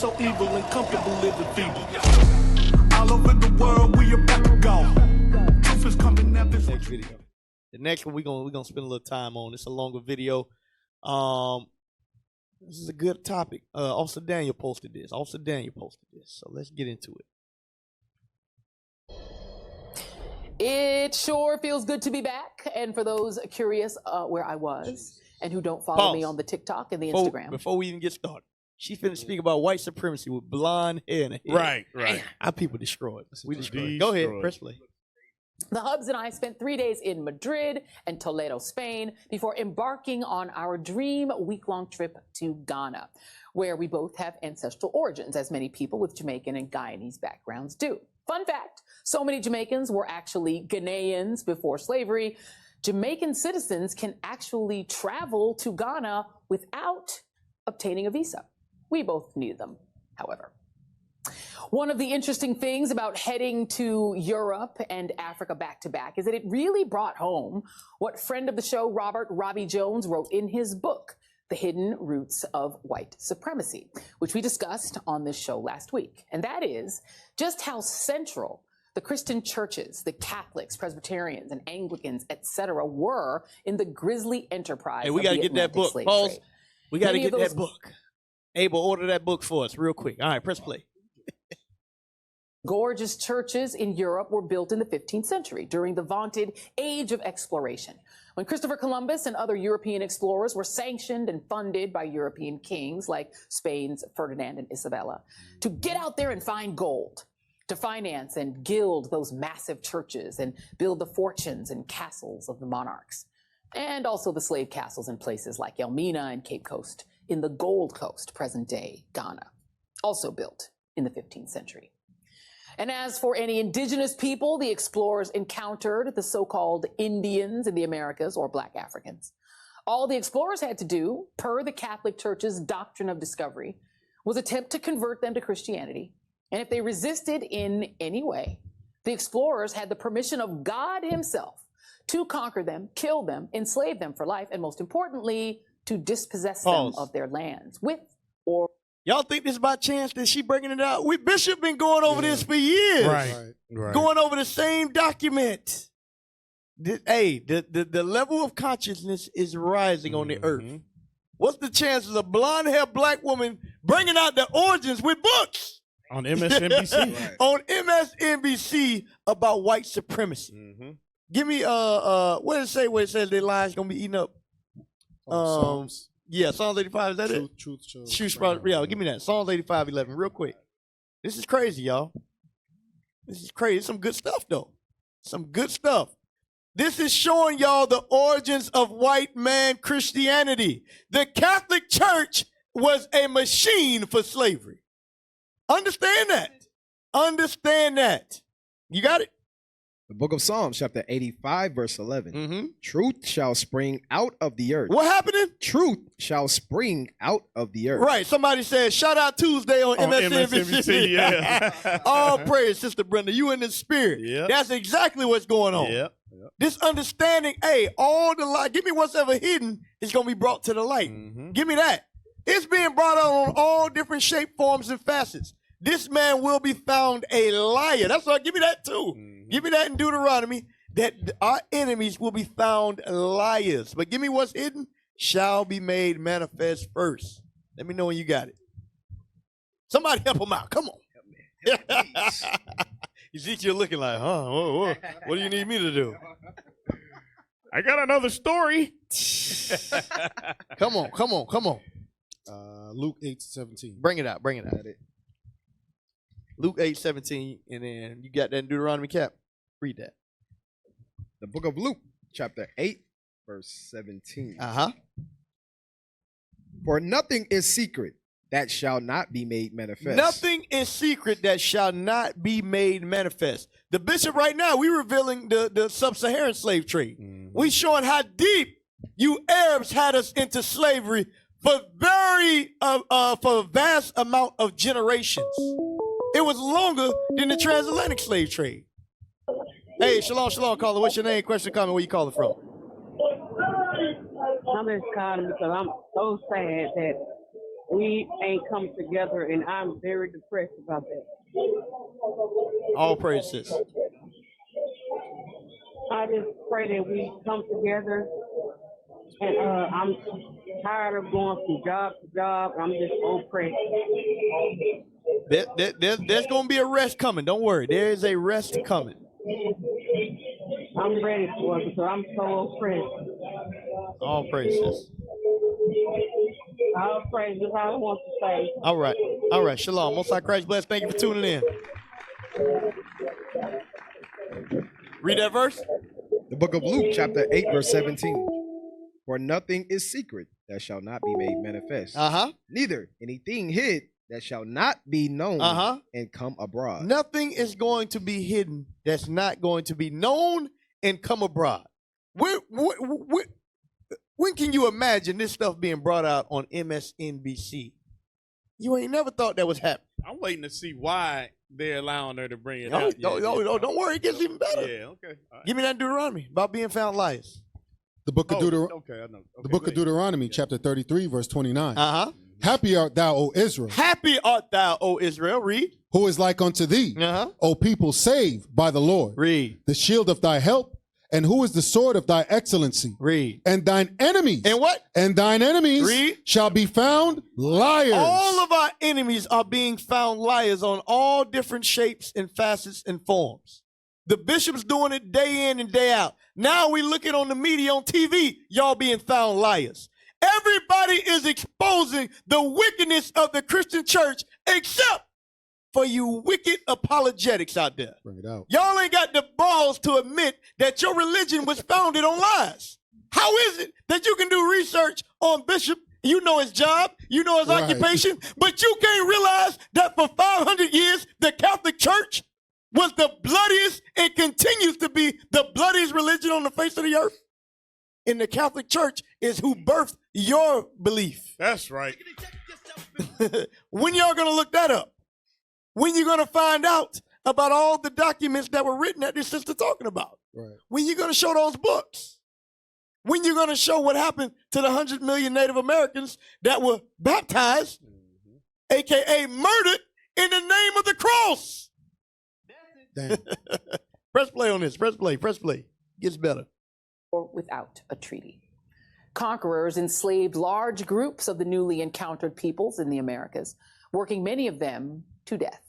so evil and comfortable living feeble. All over the world, we about to go. Truth is coming out this next video. The next one we're gonna spend a little time on. It's a longer video. This is a good topic. Officer Daniel posted this. So let's get into it. It sure feels good to be back. And for those curious where I was and who don't follow me on the TikTok and the Instagram. Before we even get started, she finna speak about white supremacy with blonde hair in her head. Right. Our people destroyed. We destroyed. Go ahead, press play. The Hubs and I spent 3 days in Madrid and Toledo, Spain, before embarking on our dream week-long trip to Ghana, where we both have ancestral origins, as many people with Jamaican and Guyanese backgrounds do. Fun fact, so many Jamaicans were actually Ghanaians before slavery. Jamaican citizens can actually travel to Ghana without obtaining a visa. We both needed them, however. One of the interesting things about heading to Europe and Africa back-to-back is that it really brought home what friend of the show, Robert Robbie Jones, wrote in his book, The Hidden Roots of White Supremacy, which we discussed on this show last week. And that is just how central the Christian churches, the Catholics, Presbyterians, and Anglicans, etc., were in the grisly enterprise. Hey, we got to get that book. Pause. We got to get that book. Abel, order that book for us real quick. All right, press play. Gorgeous churches in Europe were built in the 15th century during the vaunted Age of Exploration, when Christopher Columbus and other European explorers were sanctioned and funded by European kings like Spain's Ferdinand and Isabella to get out there and find gold, to finance and gild those massive churches and build the fortunes and castles of the monarchs, and also the slave castles in places like Elmina and Cape Coast in the Gold Coast, present-day Ghana, also built in the 15th century. And as for any indigenous people, the explorers encountered the so-called Indians in the Americas, or Black Africans. All the explorers had to do, per the Catholic Church's doctrine of discovery, was attempt to convert them to Christianity. And if they resisted in any way, the explorers had the permission of God himself to conquer them, kill them, enslave them for life, and most importantly, to dispossess them of their lands with or... Y'all think this is by chance that she bringing it out? Bishop been going over this for years. Right. Going over the same document. The level of consciousness is rising on the earth. What's the chances of a blonde-haired black woman bringing out the origins with books? On MSNBC. On MSNBC about white supremacy. Give me, what does it say where it says their lives going to be eaten up? Psalms. Yeah, Psalms 85, is that Truth. Yeah, give me that. Psalms 85:11, real quick. This is crazy, y'all. This is crazy. It's some good stuff, though. Some good stuff. This is showing y'all the origins of white man Christianity. The Catholic Church was a machine for slavery. Understand that. Understand that. You got it? The book of Psalms, chapter 85, verse 11. Truth shall spring out of the earth. What happening? Truth shall spring out of the earth. Right. Somebody said, shout out Tuesday on MSNBC. Yeah. All praise, Sister Brenda. You in the spirit. Yeah. That's exactly what's going on. Yeah. This understanding, all the light, give me what's ever hidden is going to be brought to the light. Give me that. It's being brought out on all different shape, forms, and facets. This man will be found a liar. That's why, give me that too. Give me that in Deuteronomy, that our enemies will be found liars. But give me what's hidden shall be made manifest first. Let me know when you got it. Somebody help him out. Come on. Ezekiel looking like, what do you need me to do? I got another story. Come on. Luke 8:17. Bring it out. Luke 8:17, and then you got that in Deuteronomy, Cap. Read that. The book of Luke, chapter 8, verse 17. For nothing is secret that shall not be made manifest. Nothing is secret that shall not be made manifest. The bishop right now, we revealing the sub-Saharan slave trade. We showing how deep you Arabs had us into slavery for a vast amount of generations. It was longer than the transatlantic slave trade. Hey, shalom, caller. What's your name? Question, comment. Where you calling from? I'm just calling because I'm so sad that we ain't come together, and I'm very depressed about that. All praises. I just pray that we come together, and I'm tired of going from job to job. I'm just oppressed. There's going to be a rest coming. Don't worry. There is a rest coming. I'm ready for it because I'm so oppressed. All praises. All praises. I want to say. All right. All right. Shalom. Most High Christ bless. Thank you for tuning in. Read that verse. The book of Luke, chapter 8, verse 17. For nothing is secret that shall not be made manifest. Neither anything hid that shall not be known and come abroad. Nothing is going to be hidden that's not going to be known and come abroad. When can you imagine this stuff being brought out on MSNBC? You ain't never thought that was happening. I'm waiting to see why they're allowing her to bring it out. Don't worry, it gets even better. Yeah, okay. Right. Give me that Deuteronomy about being found liars. The book of Deuteronomy. Okay, I know. Okay, the book of Deuteronomy, chapter 33, verse 29. Happy art thou, O Israel. Happy art thou, O Israel. Read. Who is like unto thee, O people saved by the Lord. Read. The shield of thy help, and who is the sword of thy excellency. Read. And thine enemies. And what? And thine enemies Read. shall be found liars. All of our enemies are being found liars on all different shapes and facets and forms. The bishop's doing it day in and day out. Now we looking on the media on TV, y'all being found liars. Everybody is exposing the wickedness of the Christian church except for you wicked apologetics out there. Bring it out. Y'all ain't got the balls to admit that your religion was founded on lies. How is it that you can do research on Bishop, you know his job, you know his occupation, but you can't realize that for 500 years, the Catholic Church was the bloodiest and continues to be the bloodiest religion on the face of the earth? And the Catholic Church is who birthed your belief. That's right. When y'all gonna look that up? When you gonna find out about all the documents that were written that this sister talking about? Right. When you gonna show those books? When you gonna show what happened to the 100 million Native Americans that were baptized, aka murdered in the name of the cross? Damn. Press play on this. Press play. Press play. Gets better. Or without a treaty. Conquerors enslaved large groups of the newly encountered peoples in the Americas, working many of them to death.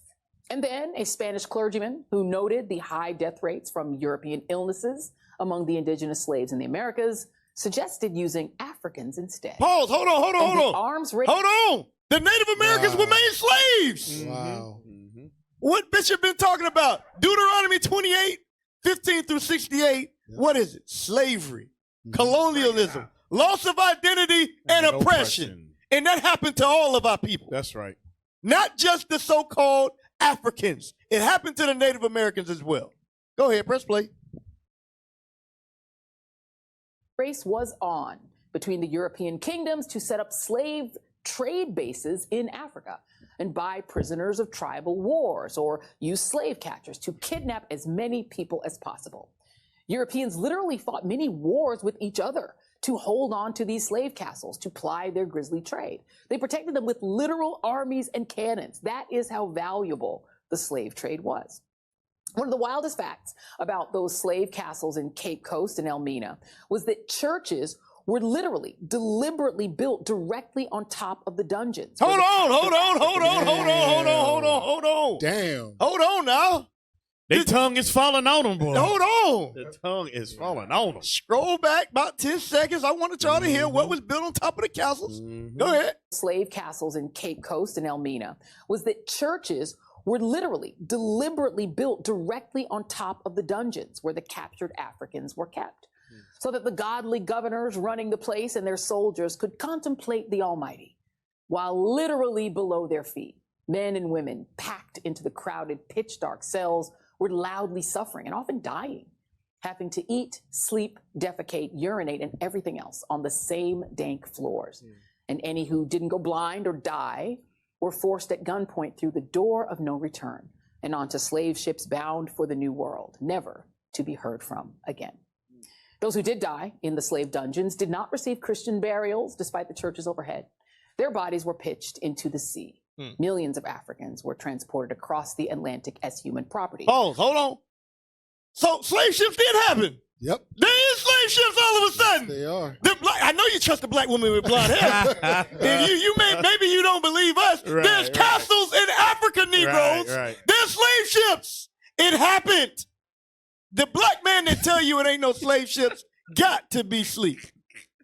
And then a Spanish clergyman who noted the high death rates from European illnesses among the indigenous slaves in the Americas suggested using Africans instead. Pause. Hold on. Hold on. The Native Americans were made slaves. Wow. What Bishop been talking about? Deuteronomy 28, 15 through 68. What is it? Slavery, colonialism, loss of identity, and oppression. And that happened to all of our people. That's right. Not just the so-called Africans. It happened to the Native Americans as well. Go ahead, press play. Race was on between the European kingdoms to set up slave trade bases in Africa and buy prisoners of tribal wars or use slave catchers to kidnap as many people as possible. Europeans literally fought many wars with each other to hold on to these slave castles, to ply their grisly trade. They protected them with literal armies and cannons. That is how valuable the slave trade was. One of the wildest facts about those slave castles in Cape Coast and Elmina was that churches were literally deliberately built directly on top of the dungeons. Hold on. Damn. Hold on now. Their tongue is falling on them, boy. Hold on. The tongue is falling on them. Scroll back about 10 seconds. I want y'all to hear what was built on top of the castles. Go ahead. Slave castles in Cape Coast and Elmina was that churches were literally deliberately built directly on top of the dungeons where the captured Africans were kept, so that the godly governors running the place and their soldiers could contemplate the Almighty, while literally below their feet, men and women packed into the crowded, pitch-dark cells were loudly suffering and often dying, having to eat, sleep, defecate, urinate, and everything else on the same dank floors. And any who didn't go blind or die were forced at gunpoint through the door of no return and onto slave ships bound for the New World, never to be heard from again. Those who did die in the slave dungeons did not receive Christian burials despite the churches overhead. Their bodies were pitched into the sea. Millions of Africans were transported across the Atlantic as human property. Hold on. So slave ships did happen. Yep. There is slave ships all of a sudden. They are. I know you trust a black woman with blonde hair. And maybe you don't believe us. Right, There's castles in Africa, Negroes. Right. There's slave ships. It happened. The black man that tell you it ain't no slave ships got to be asleep.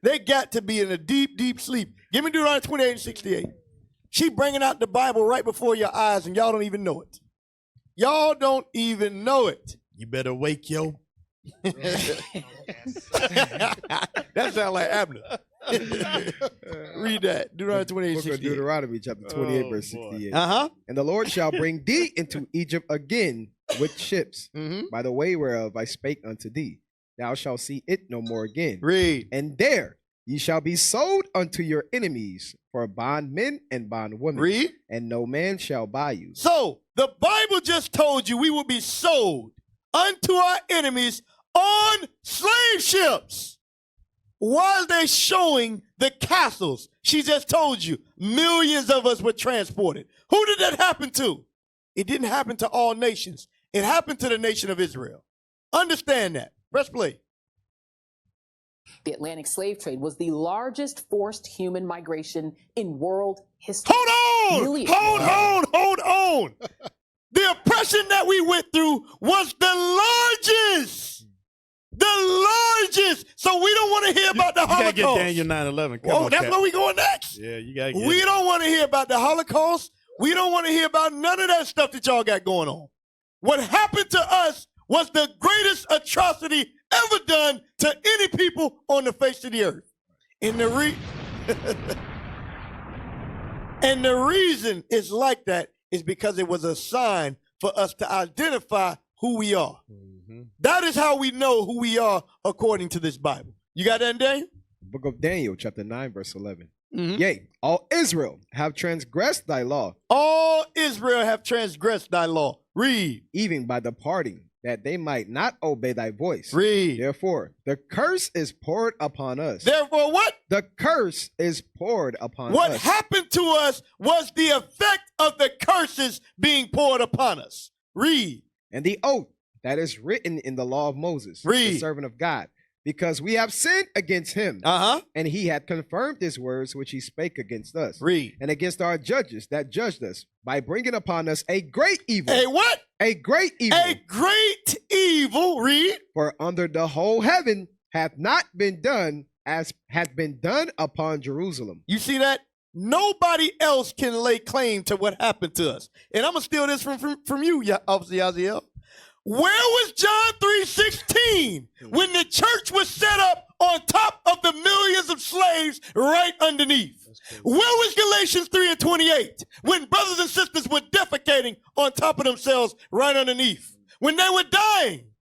They got to be in a deep, deep sleep. Give me Deuteronomy 28 and 68. She bringing out the Bible right before your eyes, and y'all don't even know it. Y'all don't even know it. You better wake yo. That sounds like Abner. Read that. Deuteronomy 28 and Book of 68. Deuteronomy chapter 28, verse 68. Uh-huh. And the Lord shall bring thee into Egypt again with ships, by the way whereof I spake unto thee. Thou shalt see it no more again. Read. And there ye shall be sold unto your enemies for bondmen and bondwomen. Read. And no man shall buy you. So the Bible just told you we will be sold unto our enemies on slave ships. While they're showing the castles, she just told you millions of us were transported. Who did that happen to? It didn't happen to all nations. It happened to the nation of Israel. Understand that. Press play. The Atlantic slave trade was the largest forced human migration in world history. Hold on! Millions. Hold on! The oppression that we went through was the largest. The largest. So we don't want to hear about the Holocaust. You gotta get Daniel 9/11. Come on, that's Cap. where we going next. Yeah, you gotta get We it. don't want to hear about the Holocaust. We don't want to hear about none of that stuff that y'all got going on. What happened to us was the greatest atrocity ever done to any people on the face of the earth. And and the reason it's like that is because it was a sign for us to identify who we are. That is how we know who we are according to this Bible. You got that, Daniel? Book of Daniel, chapter 9, verse 11. Yea, all Israel have transgressed thy law. All Israel have transgressed thy law. Read. Even by departing, that they might not obey thy voice. Read. Therefore, the curse is poured upon us. Therefore, what? The curse is poured upon us. What happened to us was the effect of the curses being poured upon us. Read. And the oath that is written in the law of Moses, Read. the servant of God, because we have sinned against him. And he had confirmed his words which he spake against us. Read. And against our judges that judged us, by bringing upon us a great evil. A what? A great evil. A great evil. Read. For under the whole heaven hath not been done as hath been done upon Jerusalem. You see that? Nobody else can lay claim to what happened to us. And I'm going to steal this from you, Officer Yaziel. Where was John 3:16 when the church was set up on top of the millions of slaves right underneath? Where was Galatians 3:28 when brothers and sisters were defecating on top of themselves right underneath? When they were dying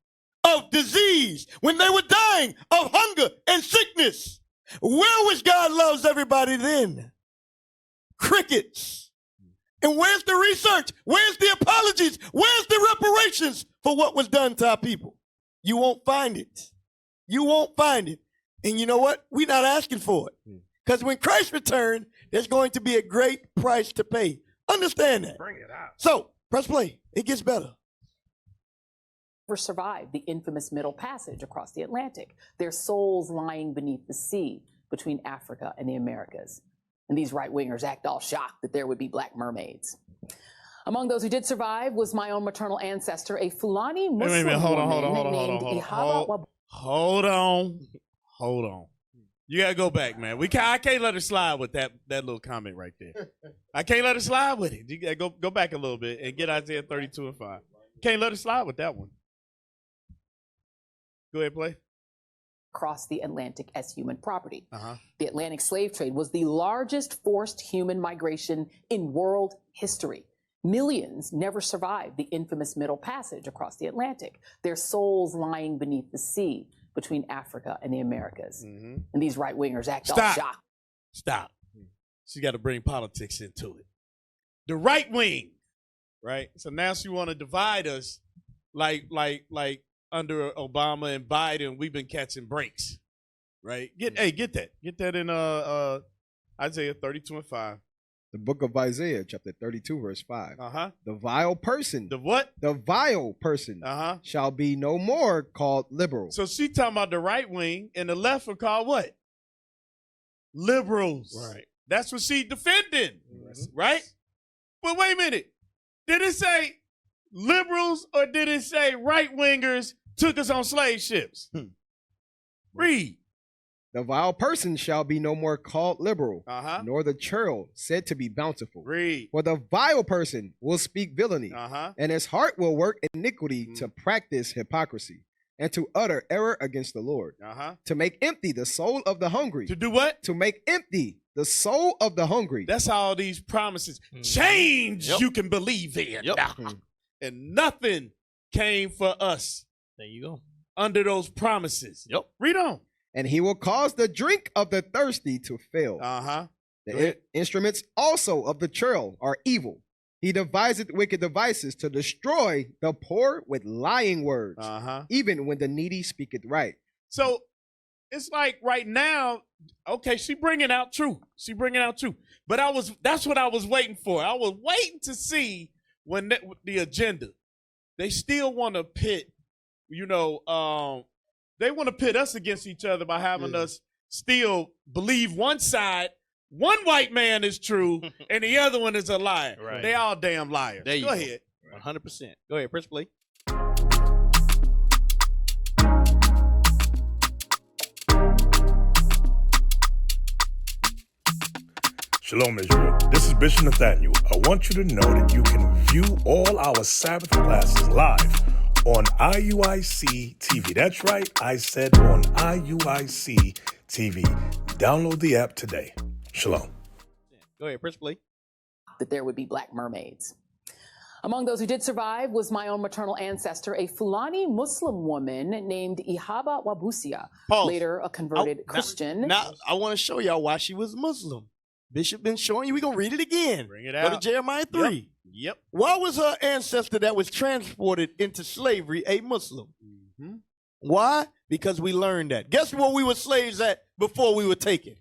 of disease, when they were dying of hunger and sickness? Where was God loves everybody then? Crickets. And where's the research? Where's the apologies? Where's the reparations for what was done to our people? You won't find it. You won't find it. And you know what? We're not asking for it. Because when Christ returns, there's going to be a great price to pay. Understand that. Bring it out. So, press play. It gets better. Survived the infamous Middle Passage across the Atlantic, their souls lying beneath the sea between Africa and the Americas. And these right-wingers act all shocked that there would be black mermaids. Among those who did survive was my own maternal ancestor, a Fulani Muslim woman named Ihaba. Hold on. You gotta go back, man. I can't let her slide with that little comment right there. I can't let her slide with it. You gotta go back a little bit and get Isaiah 32 and 5. Can't let her slide with that one. Go ahead, play. Across the Atlantic as human property. The Atlantic slave trade was the largest forced human migration in world history. Millions never survived the infamous Middle Passage across the Atlantic, their souls lying beneath the sea between Africa and the Americas. And these right-wingers act all shocked. Stop. She got to bring politics into it. The right wing, right? So now she want to divide us like under Obama and Biden, we've been catching breaks, right? Get that in Isaiah 32 and 5. The book of Isaiah, chapter 32, verse 5. Uh-huh. The vile person. The what? The vile person shall be no more called liberal. So she talking about the right wing, and the left are called what? Liberals. Right. That's what she defending. Right? But wait a minute. Did it say liberals or did it say right-wingers took us on slave ships? Read. The vile person shall be no more called liberal, nor the churl said to be bountiful. Read. For the vile person will speak villainy, and his heart will work iniquity to practice hypocrisy, and to utter error against the Lord, to make empty the soul of the hungry. To do what? To make empty the soul of the hungry. That's how all these promises change you can believe in. And nothing came for us. There you go. Under those promises. Read on. And he will cause the drink of the thirsty to fail. The instruments also of the churl are evil. He deviseth wicked devices to destroy the poor with lying words, even when the needy speaketh right. So it's like right now, okay, she bringing out truth. She bringing out truth. But that's what I was waiting for. I was waiting to see when the agenda. They still want to pit, they want to pit us against each other by having us still believe one side, one white man is true, and the other one is a liar. Right. They all damn liars. There you go ahead. 100%. Go ahead, Prince Play. Shalom, Israel. This is Bishop Nathaniel. I want you to know that you can view all our Sabbath classes live on I.U.I.C. TV. That's right, I said on I.U.I.C. TV. Download the app today. Shalom. Go ahead, Prince Play. That there would be black mermaids. Among those who did survive was my own maternal ancestor, a Fulani Muslim woman named Ihaba Wabusia, later a converted Christian. Now, I want to show y'all why she was Muslim. Bishop been showing you. We're going to read it again. Bring it out. Go to Jeremiah 3. Yep. Why was her ancestor that was transported into slavery a Muslim? Why? Because we learned that. Guess where we were slaves at before we were taken?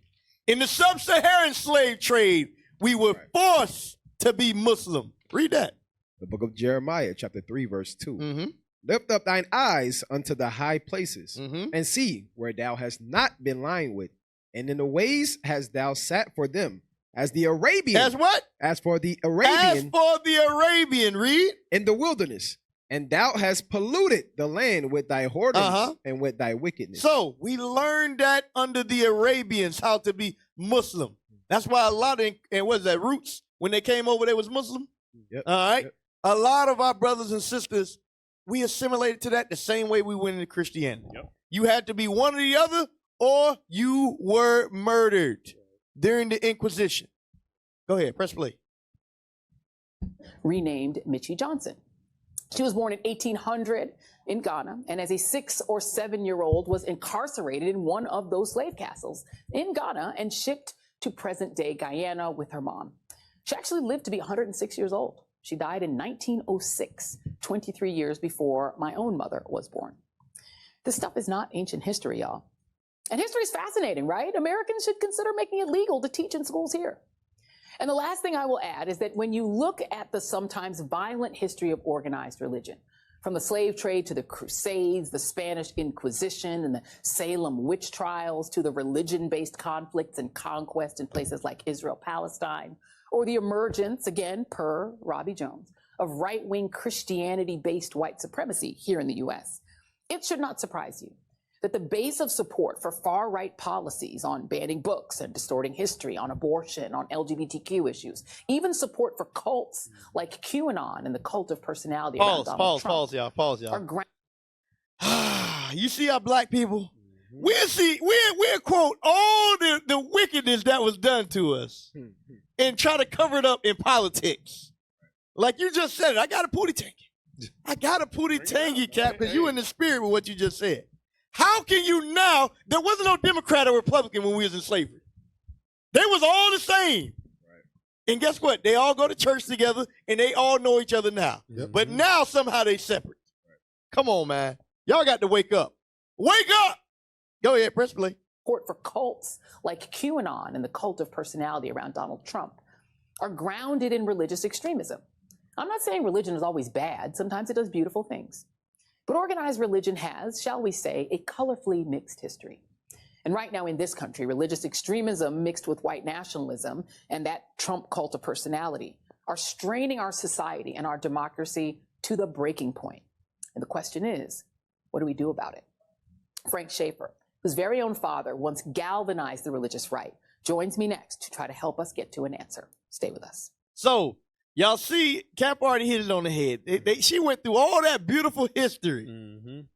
In the sub-Saharan slave trade, we were forced to be Muslim. Read that. The book of Jeremiah, chapter 3, verse 2. Lift up thine eyes unto the high places, and see where thou hast not been lying with, and in the ways hast thou sat for them, as the Arabian. As what? As for the Arabian. As for the Arabian, read. In the wilderness. And thou hast polluted the land with thy whoredoms and with thy wickedness. So we learned that under the Arabians, how to be Muslim. That's why a lot of, and what is that, roots, when they came over, they was Muslim. All right. A lot of our brothers and sisters, we assimilated to that the same way we went into Christianity. You had to be one or the other, or you were murdered during the Inquisition. Go ahead, press play. Renamed Michie Johnson. She was born in 1800 in Ghana, and as a 6 or 7-year-old was incarcerated in one of those slave castles in Ghana and shipped to present-day Guyana with her mom. She actually lived to be 106 years old. She died in 1906, 23 years before my own mother was born. This stuff is not ancient history, y'all. And history is fascinating, right? Americans should consider making it legal to teach in schools here. And the last thing I will add is that when you look at the sometimes violent history of organized religion, from the slave trade to the Crusades, the Spanish Inquisition, and the Salem witch trials, to the religion-based conflicts and conquest in places like Israel, Palestine, or the emergence, again, per Robbie Jones, of right-wing Christianity-based white supremacy here in the U.S., it should not surprise you that the base of support for far-right policies on banning books and distorting history, on abortion, on LGBTQ issues, even support for cults like QAnon and the cult of personality around Donald Trump, Pause, y'all. You see our black people? We'll quote all the wickedness that was done to us and try to cover it up in politics. Like you just said it. I got a pootie tangy. I got a pootie tangy, Cap, because you in the spirit with what you just said. How can you now? There wasn't no Democrat or Republican when we was in slavery. They was all the same. Right. And guess what? They all go to church together, and they all know each other now. Yep. But now somehow they separate. Right. Come on, man. Y'all got to wake up. Wake up! Go ahead, press play. support for cults like QAnon and the cult of personality around Donald Trump are grounded in religious extremism. I'm not saying religion is always bad. Sometimes it does beautiful things. But organized religion has, shall we say, a colorfully mixed history. And right now in this country, religious extremism mixed with white nationalism and that Trump cult of personality are straining our society and our democracy to the breaking point. And the question is, what do we do about it? Frank Schaeffer, whose very own father once galvanized the religious right, joins me next to try to help us get to an answer. Stay with us. So, y'all see, Cap already hit it on the head. She went through all that beautiful history,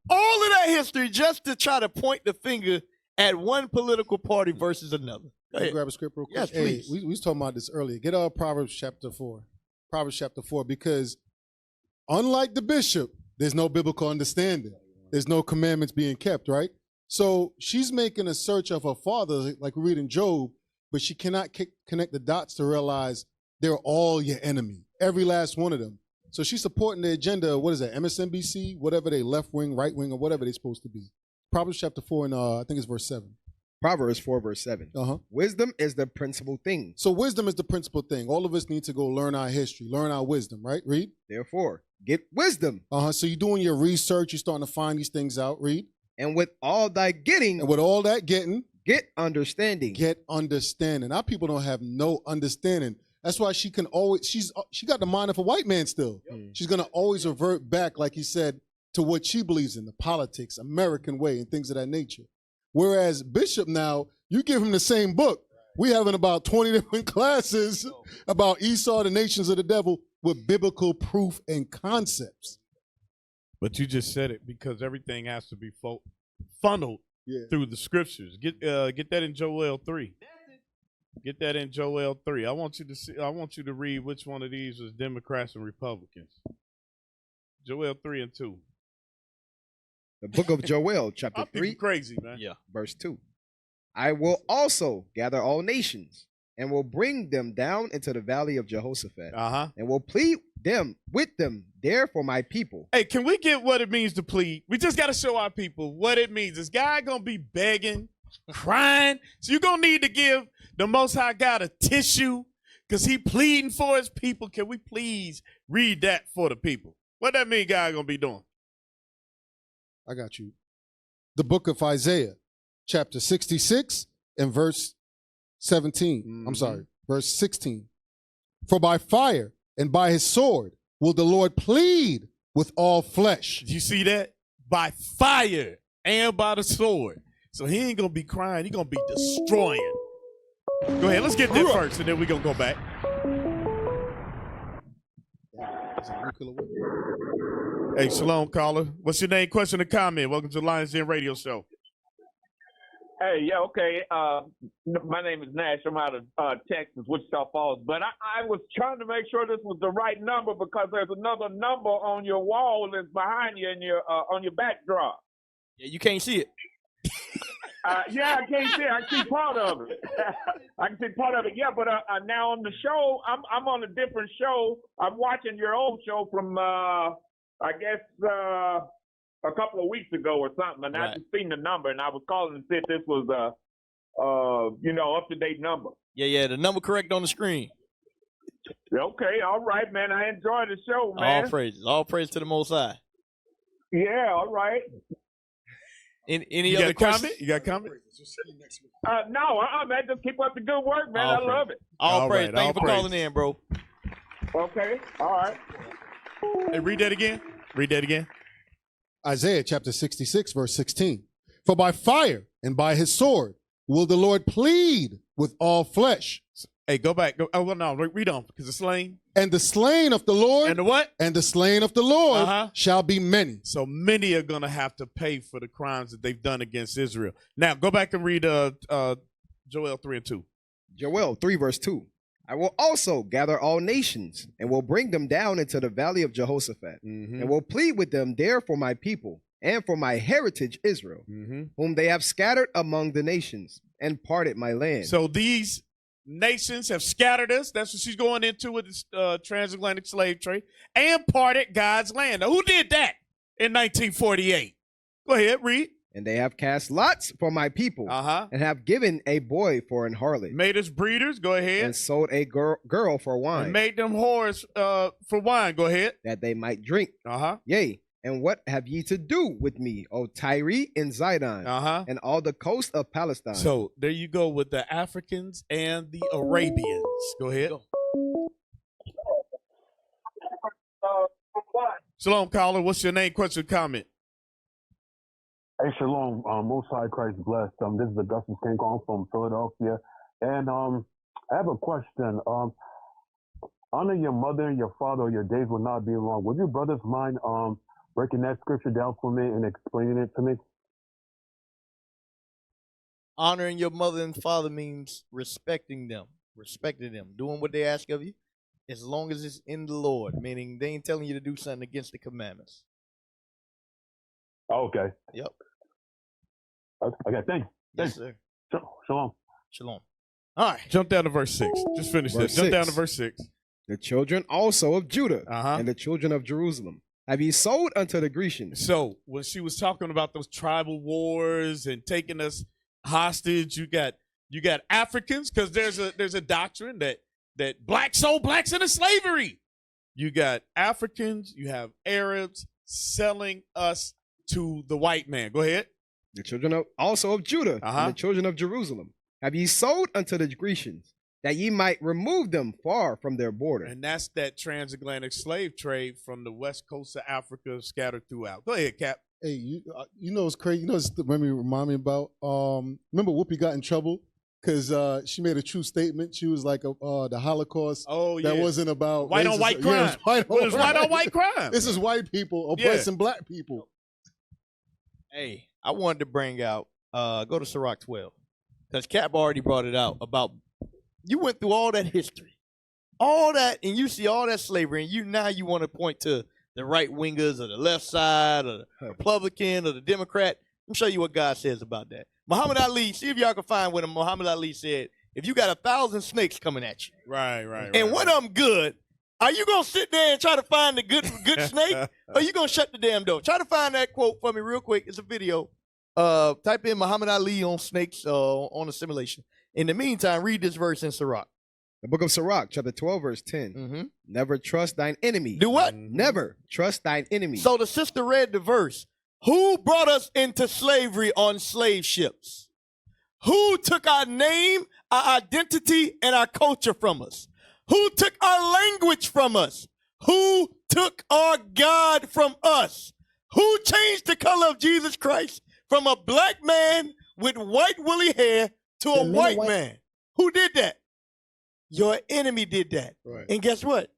all of that history just to try to point the finger at one political party versus another. Can you grab a script real quick? Yes, please. Hey, we was talking about this earlier. Get Proverbs chapter 4. Proverbs chapter 4, because unlike the bishop, there's no biblical understanding. There's no commandments being kept, right? So she's making a search of her father, like we read in Job, but she cannot connect the dots to realize they're all your enemy, every last one of them. So she's supporting the agenda, what is that, MSNBC, whatever they left wing, right wing, or whatever they're supposed to be. Proverbs chapter 4, and I think it's verse 7. Proverbs 4, verse 7. Wisdom is the principal thing. So wisdom is the principal thing. All of us need to go learn our history, learn our wisdom, right? Read. Therefore, get wisdom. So you're doing your research, you're starting to find these things out. Read. And with all thy getting. And with all that getting. Get understanding. Get understanding. Our people don't have no understanding. That's why she can always, she got the mind of a white man still. Yep. She's going to always revert back, like he said, to what she believes in, the politics, American way, and things of that nature. Whereas Bishop now, you give him the same book. We having about 20 different classes about Esau, the nations of the devil, with biblical proof and concepts. But you just said it, because everything has to be funneled through the scriptures. Get that in Joel 3. Get that in Joel 3. I want you to read which one of these was Democrats and Republicans. Joel 3 and 2. The book of Joel, chapter 3. Crazy, man. Yeah. Verse 2. I will also gather all nations and will bring them down into the valley of Jehoshaphat. And will plead with them there for my people. Hey, can we get what it means to plead? We just got to show our people what it means. This guy going to be begging, crying. So you're going to need to give the Most High God a tissue because he pleading for his people. Can we please read that for the people? What that mean God going to be doing? I got you. The book of Isaiah, chapter 66 and verse 17. I'm sorry, verse 16. For by fire and by his sword will the Lord plead with all flesh. You see that? By fire and by the sword. So he ain't going to be crying. He going to be destroying. Go ahead. Let's get that first, and then we're going to go back. Hey, shalom, caller. What's your name, question, or comment? Welcome to the Lions Den Radio Show. Hey, yeah, okay. My name is Nash. I'm out of Texas, Wichita Falls. But I was trying to make sure this was the right number because there's another number on your wall that's behind you in your on your backdrop. Yeah, you can't see it. Yeah, I can't see it. I see part of it. I can see part of it. Yeah, but now on the show, I'm on a different show. I'm watching your old show from I guess a couple of weeks ago or something, and I just seen the number, and I was calling to see if this was up to date number. Yeah, the number correct on the screen. Okay, all right, man. I enjoy the show, man. All praise to the Most High. Yeah, all right. Any other comment? You got a comment? No, man. Just keep up the good work, man. I love it. All praise. Thank you for calling in, bro. Okay, all right. Hey, read that again. Read that again. Isaiah chapter 66, verse 16. For by fire and by his sword will the Lord plead with all flesh. Hey, go back. Oh, well, no, read on, because the slain. And the slain of the Lord. And the what? And the slain of the Lord shall be many. So many are going to have to pay for the crimes that they've done against Israel. Now, go back and read Joel 3 and 2. Joel 3, verse 2. I will also gather all nations and will bring them down into the valley of Jehoshaphat and will plead with them there for my people and for my heritage Israel, whom they have scattered among the nations and parted my land. So these nations have scattered us. That's what she's going into with this transatlantic slave trade, and parted God's land. Now, who did that in 1948? Go ahead, read. And they have cast lots for my people, and have given a boy for an harlot. Made us breeders, go ahead. And sold a girl for wine. And made them whores for wine, go ahead. That they might drink. Yea, and what have ye to do with me, O Tyre and Zidon, and all the coast of Palestine? So there you go with the Africans and the Arabians. Go ahead. Shalom, caller. What's your name, question, comment? Hey, shalom. Most High Christ blessed. This is Augustus King calling from Philadelphia. And I have a question. Honor your mother and your father, or your days will not be long. Would you brothers mind breaking that scripture down for me and explaining it to me? Honoring your mother and father means respecting them, doing what they ask of you, as long as it's in the Lord, meaning they ain't telling you to do something against the commandments. Okay. Yep. Okay, thanks. Yes, sir. Shalom. Shalom. All right, jump down to verse 6. Just finish this. Jump down to verse 6. The children also of Judah and the children of Jerusalem have ye sold unto the Grecians. So when she was talking about those tribal wars and taking us hostage, you got Africans, because there's a doctrine that blacks sold blacks into slavery. You got Africans, you have Arabs selling us to the white man. Go ahead. The children also of Judah and the children of Jerusalem have ye sold unto the Grecians, that ye might remove them far from their border. And that's that transatlantic slave trade from the west coast of Africa scattered throughout. Go ahead, Cap. Hey, you know what's crazy? You know what's remind me about? Remember Whoopi got in trouble because she made a true statement. She was like the Holocaust. Oh, yeah. That wasn't about white on white crime. Yeah, it was white on white crime. This is white people oppressing black people. Hey, I wanted to bring out, go to Sirach 12, because Cap already brought it out about, you went through all that history, all that, and you see all that slavery, and now you want to point to the right wingers or the left side or the Republican or the Democrat. Let me show you what God says about that. Muhammad Ali, see if y'all can find what Muhammad Ali said. If you got 1,000 snakes coming at you, right, and one of them good, are you gonna sit there and try to find the good snake, or are you gonna shut the damn door? Try to find that quote for me real quick. It's a video. Type in Muhammad Ali on snakes on a simulation. In the meantime, read this verse in Sirach. The book of Sirach, chapter 12, verse 10. Never trust thine enemy. Do what? Never trust thine enemy. So the sister read the verse. Who brought us into slavery on slave ships? Who took our name, our identity, and our culture from us? Who took our language from us? Who took our God from us? Who changed the color of Jesus Christ from a black man with white woolly hair to a white man? Who did that? Your enemy did that. Right. And guess what?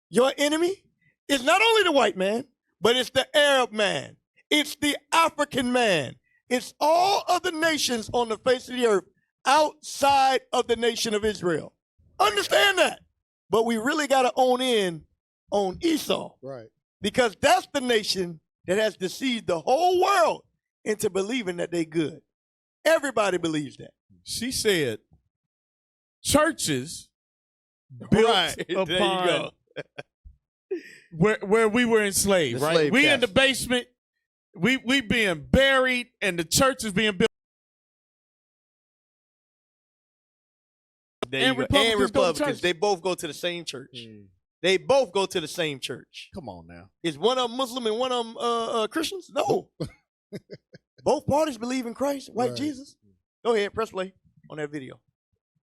Your enemy is not only the white man, but it's the Arab man. It's the African man. It's all other nations on the face of the earth outside of the nation of Israel. Understand that. But we really got to own in on Esau. Right. Because that's the nation that has deceived the whole world into believing that they good. Everybody believes that. She said churches built upon where we were enslaved, right? We in the basement, we being buried, and the church is being built. And Republicans, they both go to the same church. They both go to the same church. Come on now. Is one of them Muslim and one of them Christians? No. Both parties believe in Christ, white Jesus. Go ahead, press play on that video.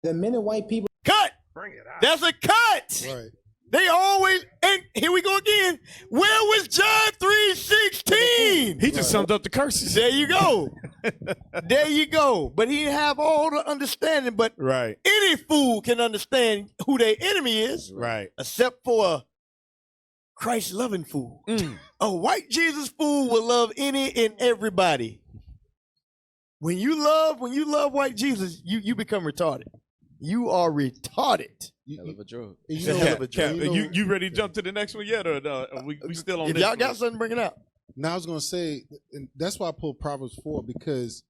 The minute white people cut. Bring it out. That's a cut. Right. They always, and here we go again. Where was John 3:16? He just summed up the curses. There you go. There you go. But he didn't have all the understanding. But any fool can understand who their enemy is. Right. Except for a Christ-loving fool. A white Jesus fool will love any and everybody. When you love white Jesus, you become retarded. You are retarded. Hell of a drug. You ready to jump to the next one yet, or we still on if this? Y'all got something, bring it out. Now I was gonna say, and that's why I pulled Proverbs 4, because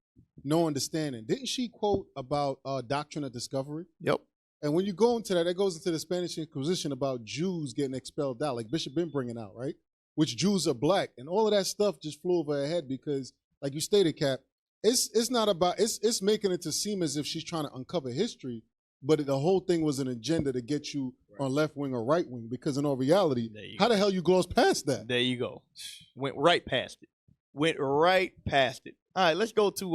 no understanding. Didn't she quote about doctrine of discovery? Yep. And when you go into that goes into the Spanish Inquisition about Jews getting expelled out, like Bishop been bringing out, right? Which Jews are black, and all of that stuff just flew over her head because like you stated, Cap, it's not about it's making it to seem as if she's trying to uncover history, but the whole thing was an agenda to get you on left wing or right wing. Because in all reality, how the hell you gloss past that? There you go. Went right past it. All right, let's go to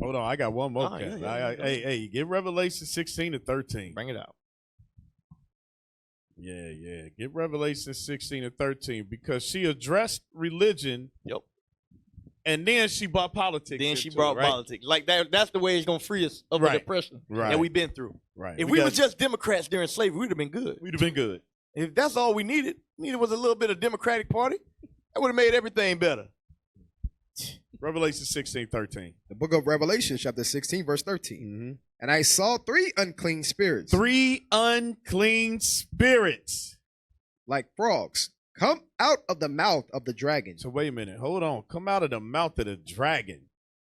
hold on, I got one more. Hey, get Revelation 16-13. Bring it out. Yeah. Get Revelation 16-13 because she addressed religion. Yep. And then she brought politics. Then she brought politics. Like that's the way it's gonna free us of the depression that we've been through. Right. If we was just Democrats during slavery, we'd have been good. If that's all we needed was a little bit of Democratic Party, that would have made everything better. Revelation 16:13. The book of Revelation, chapter 16, verse 13. Mm-hmm. And I saw 3 unclean spirits. 3 unclean spirits. Like frogs, come out of the mouth of the dragon. So wait a minute. Hold on. Come out of the mouth of the dragon.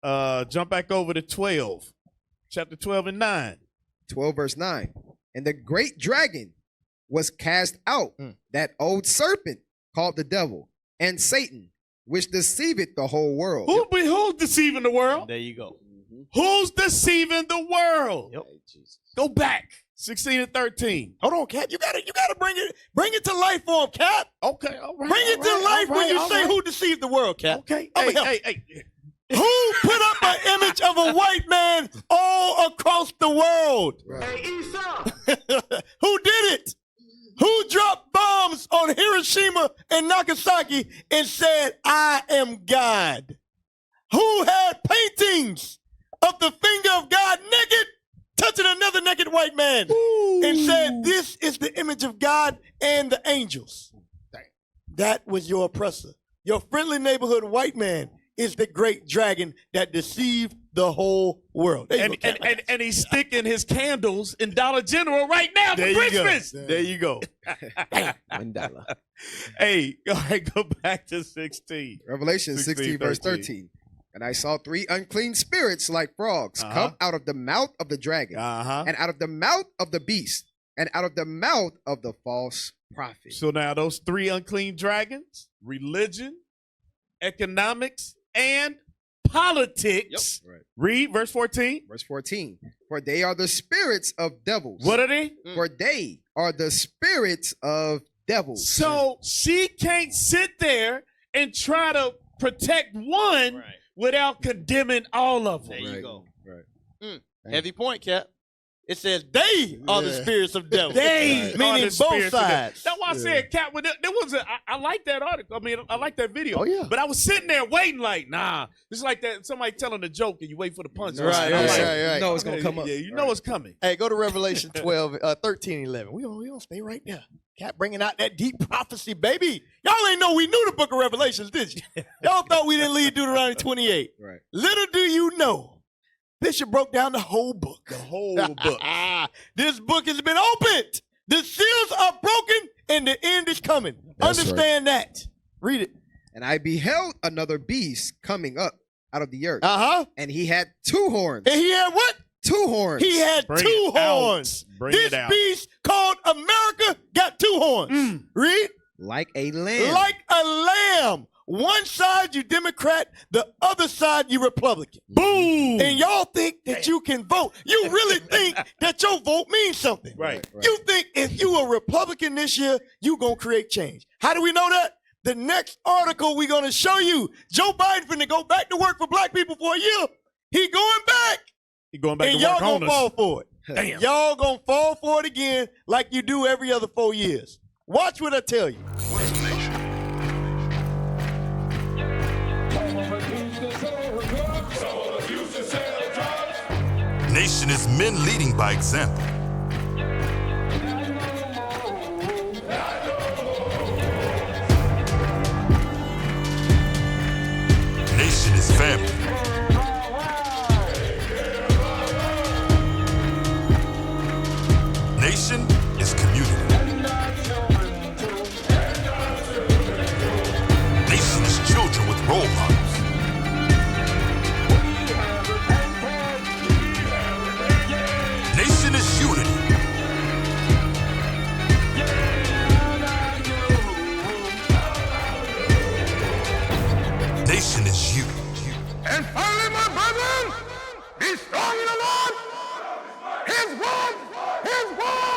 Jump back over to 12. Chapter 12 and 9. 12, verse 9. And the great dragon was cast out, that old serpent called the devil and Satan, which deceiveth the whole world. Who's deceiving the world? There you go. Who's deceiving the world? Yep. Go back. 16-13. Hold on, Cap. You gotta bring it to life for him, Cap. Okay, all right. Bring it to life when you say who deceived the world, Cap. Okay. Hey. Who put up an image of a white man all across the world? Hey, Esau! Who did it? Who dropped bombs on Hiroshima and Nagasaki and said, I am God? Who had paintings of the finger of God naked, touching another naked white man, and said, this is the image of God and the angels? That was your oppressor. Your friendly neighborhood white man is the great dragon that deceived the whole world. And he's sticking his candles in Dollar General right now for Christmas. There you go. $1. Hey, all right, go back to 16. Revelation 16, verse 13. And I saw 3 unclean spirits like frogs come out of the mouth of the dragon, and out of the mouth of the beast, and out of the mouth of the false prophet. So now those 3 unclean dragons, religion, economics, and politics. Yep. Right. Read verse 14. Verse 14. For they are the spirits of devils. What are they? For they are the spirits of devils. So she can't sit there and try to protect one without condemning all of them. There you go. Right. Heavy point, Cap. It says they are the spirits of devils. They meaning both sides. That's why I said, Cap, I like that article. I mean, I like that video. Oh, yeah. But I was sitting there waiting like, nah. It's like that somebody telling a joke and you wait for the punch. Right. You know it's going to come up. Yeah, you know it's coming. Hey, go to Revelation 13, 11. We don't stay right there. Cap bringing out that deep prophecy, baby. Y'all ain't know we knew the book of Revelations, did you? Y'all thought we didn't leave Deuteronomy 28. Right. Little do you know, Bishop broke down the whole book. The whole book. This book has been opened. The seals are broken and the end is coming. That's Understand that. Read it. And I beheld another beast coming up out of the earth. And he had 2 horns. And he had what? 2 horns. He had 2 horns. This beast called America got 2 horns. Read. Like a lamb. Like a lamb. One side you Democrat, the other side you Republican. Boom! And y'all think that you can vote. You really think that your vote means something. Right. You think if you a Republican this year, you gonna create change. How do we know that? The next article we're gonna show you, Joe Biden finna go back to work for black people for a year. He going back. He going back and to work y'all on gonna us. fall for it. Damn. Y'all gonna fall for it again like you do every other 4 years. Watch what I tell you. What's the nation? Nation is men leading by example. Nation is family. Nation is community. Nation is children with role models. Nation is unity. Nation is you. His word